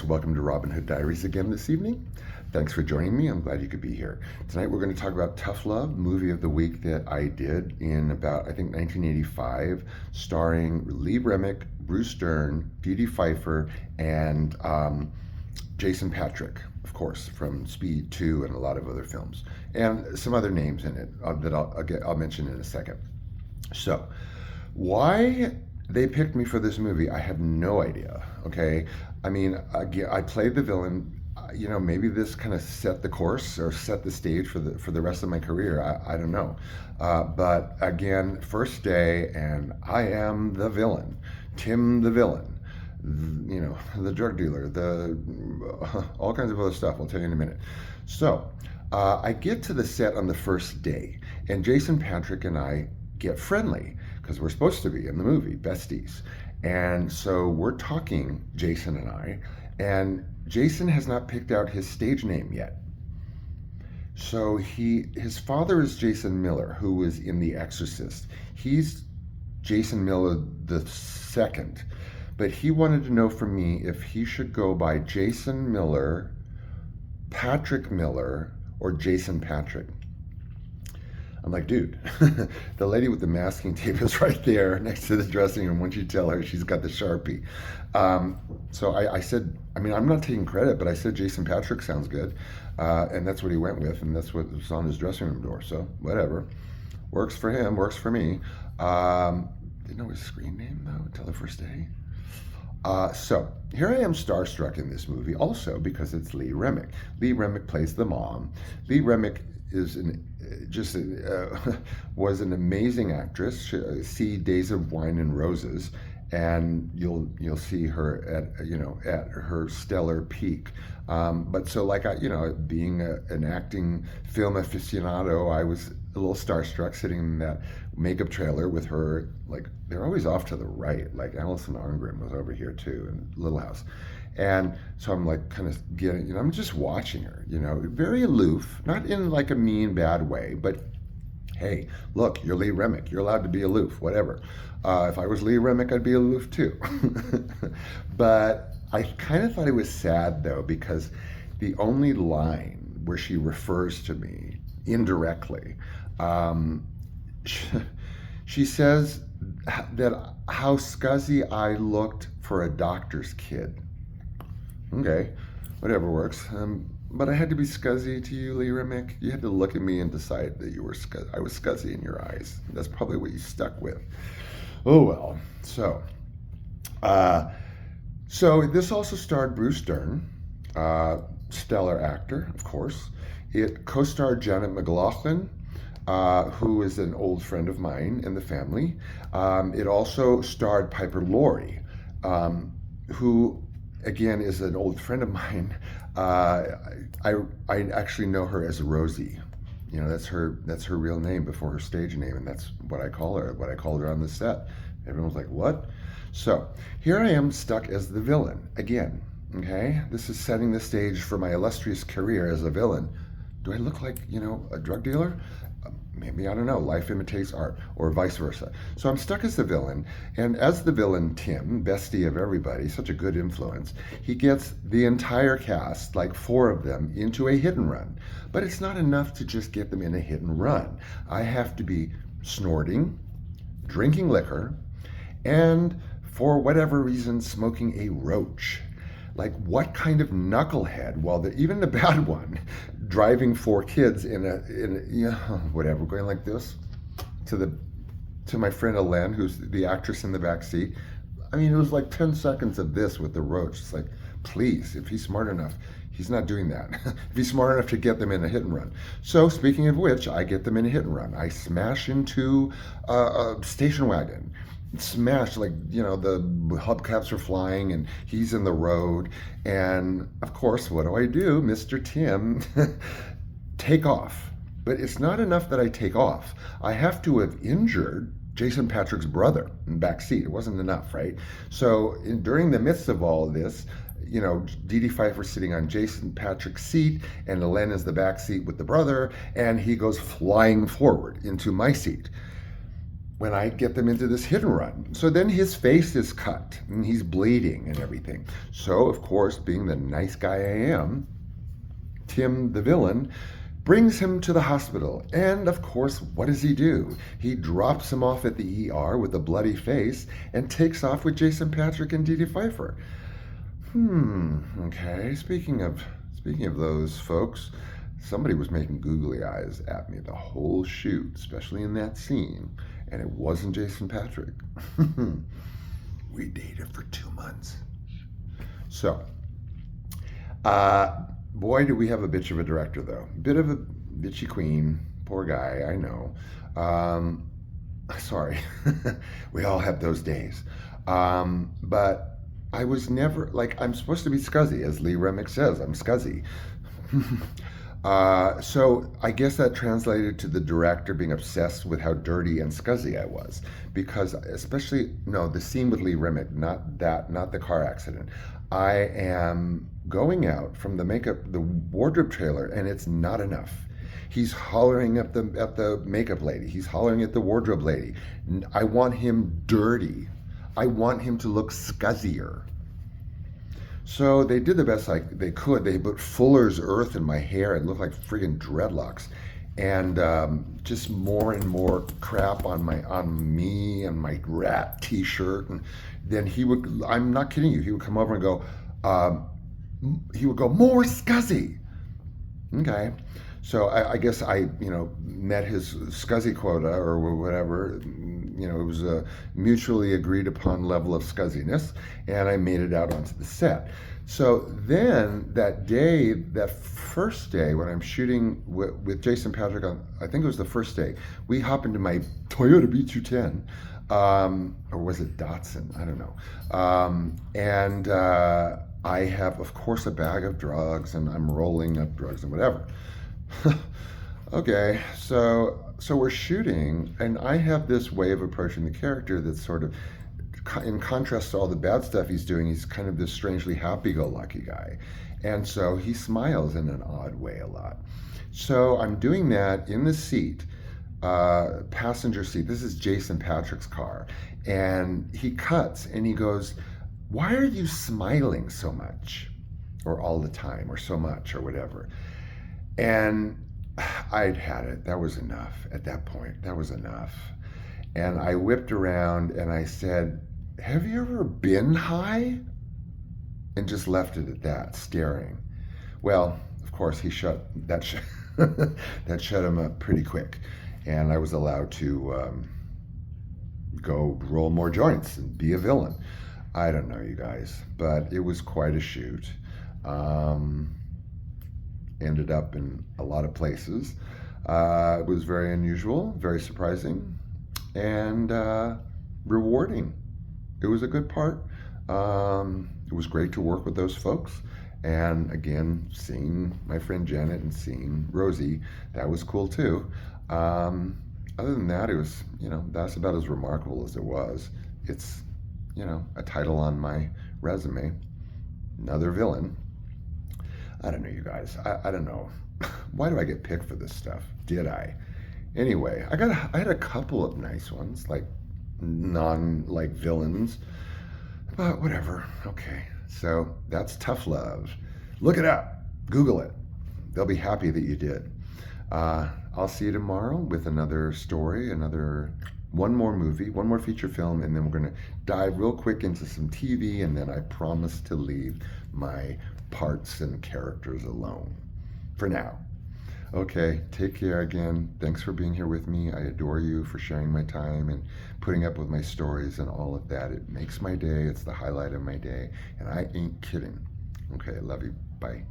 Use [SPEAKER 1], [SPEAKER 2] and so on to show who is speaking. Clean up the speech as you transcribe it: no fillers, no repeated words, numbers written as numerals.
[SPEAKER 1] Welcome to Robin Hood Diaries again this evening. Thanks for joining me. I'm glad you could be here. Tonight we're going to talk about Toughlove, movie of the week that I did in about, I think, 1985, starring Lee Remick, Bruce Dern, Dee Pfeiffer, and Jason Patric, of course, from Speed 2 and a lot of other films, and some other names in it that I'll mention in a second. So, why they picked me for this movie, I have no idea, okay? I mean, I played the villain. You know, maybe this kind of set the course or set the stage for the rest of my career. I don't know. But again, first day, and I am the villain. Tim the villain. You know, the drug dealer, all kinds of other stuff. I'll tell you in a minute. So, I get to the set on the first day, and Jason Patric and I get friendly because we're supposed to be in the movie besties. And so we're talking, Jason and I, and Jason has not picked out his stage name yet. So his father is Jason Miller, who was in The Exorcist. He's Jason Miller the second, but he wanted to know from me if he should go by Jason Miller, Patrick Miller, or Jason Patric. I'm like, dude, the lady with the masking tape is right there next to the dressing room. Once you tell her, she's got the Sharpie. So I said, I mean, I'm not taking credit, but I said Jason Patric sounds good. And that's what he went with, and that's what was on his dressing room door. So whatever. Works for him, works for me. Didn't know his screen name, though, until the first day. So here I am starstruck in this movie also because it's Lee Remick. Lee Remick plays the mom. Lee Remick is was an amazing actress. See Days of Wine and Roses, and you'll see her at her stellar peak. But so being an acting film aficionado, I was a little starstruck sitting in that makeup trailer with her. Like, they're always off to the right. Like Alison Arngrim was over here too in Little House. And so I'm like kind of getting, I'm just watching her, very aloof, not in like a mean, bad way, but hey, look, you're Lee Remick. You're allowed to be aloof, whatever. If I was Lee Remick, I'd be aloof too. But I kind of thought it was sad though, because the only line where she refers to me indirectly, she says that how scuzzy I looked for a doctor's kid. Okay, whatever works. But I had to be scuzzy to you, Lee Remick. You had to look at me and decide that I was scuzzy in your eyes. That's probably what you stuck with. Oh well. So this also starred Bruce Dern, stellar actor, of course. It co-starred Janet McLaughlin, who is an old friend of mine in the family. It also starred PIPER LAURIE, who again is an old friend of mine. I actually know her as Rosie. That's her real name before her stage name, and that's what I call her. What I called her on the set. Everyone's like, "What?" So here I am stuck as the villain again. Okay, this is setting the stage for my illustrious career as a villain. Do I look like a drug dealer? Maybe, I don't know, life imitates art, or vice versa. So I'm stuck as the villain, and as the villain, Tim, bestie of everybody, such a good influence, he gets the entire cast, like 4 of them, into a hit and run. But it's not enough to just get them in a hit and run. I have to be snorting, drinking liquor, and for whatever reason, smoking a roach. Like, what kind of knucklehead, even the bad one, driving 4 kids in whatever, going like this to my friend Elaine, who's the actress in the back seat. I mean, it was like 10 seconds of this with the roach. It's like, please, if he's smart enough, he's not doing that. If he's smart enough to get them in a hit and run. So speaking of which, I get them in a hit and run. I smash into a station wagon. Smashed, the hubcaps are flying and he's in the road, and of course, what do? Mr. Tim, take off. But it's not enough that I take off. I have to have injured Jason Patric's brother in the back seat. It wasn't enough, right? So during the midst of all of this, Dee Pfeiffer sitting on Jason Patric's seat, and Elaine is the back seat with the brother, and he goes flying forward into my seat. when I get them into this hit and run. So then his face is cut and he's bleeding and everything. So, of course, being the nice guy I am, Tim, the villain, brings him to the hospital. And, of course, what does he do? He drops him off at the ER with a bloody face and takes off with Jason Patric and Dee Pfeiffer. Okay, speaking of those folks, somebody was making googly eyes at me the whole shoot, especially in that scene, and it wasn't Jason Patric. We dated for 2 months. So, boy, do we have a bitch of a director, though. Bit of a bitchy queen. Poor guy, I know. Sorry. We all have those days. But I was never, like, I'm supposed to be scuzzy, as Lee Remick says. I'm scuzzy. So I guess that translated to the director being obsessed with how dirty and scuzzy I was, because especially, no, the scene with Lee Remick, not the car accident. I am going out from the wardrobe trailer, and it's not enough. He's hollering at the makeup lady. He's hollering at the wardrobe lady. I want him dirty. I want him to look scuzzier. So they did the best they could. They put Fuller's Earth in my hair. It looked like friggin' dreadlocks, and just more and more crap on me and my rat T-shirt. And then he would, I'm not kidding you, he would come over and go, more scuzzy. Okay. So I guess I, met his scuzzy quota or whatever. It was a mutually agreed upon level of scuzziness, and I made it out onto the set. So then that first day when I'm shooting with Jason Patric on, I think it was the first day, we hop into my Toyota B210, or was it Datsun? I don't know. And I have, of course, a bag of drugs, and I'm rolling up drugs and whatever. Okay, so we're shooting, and I have this way of approaching the character that's sort of, in contrast to all the bad stuff he's doing, he's kind of this strangely happy-go-lucky guy. And so he smiles in an odd way a lot. So I'm doing that in the seat, passenger seat. This is Jason Patric's car. And he cuts, and he goes, "Why are you smiling so much?" Or all the time, or so much, or whatever. And I'd had it. That was enough at that point. That was enough. And I whipped around and I said, "Have you ever been high?" And just left it at that, staring. Well, of course, he shut that shut him up pretty quick. And I was allowed to go roll more joints and be a villain. I don't know, you guys, but it was quite a shoot. Ended up in a lot of places. It was very unusual, very surprising, and rewarding. It was a good part. It was great to work with those folks. And again, seeing my friend Janet and seeing Rosie, that was cool too. Other than that, it was, that's about as remarkable as it was. It's, a title on my resume, another villain. I don't know, you guys. I don't know. Why do I get picked for this stuff? Did I? Anyway, I had a couple of nice ones, like villains, but whatever. Okay, so that's Toughlove. Look it up. Google it. They'll be happy that you did. I'll see you tomorrow with another story, one more movie, one more feature film, and then we're going to dive real quick into some TV, and then I promise to leave my parts and characters alone for now. Okay, take care again. Thanks for being here with me. I adore you for sharing my time and putting up with my stories and all of that. It makes my day. It's the highlight of my day, and I ain't kidding. Okay, I love you. Bye.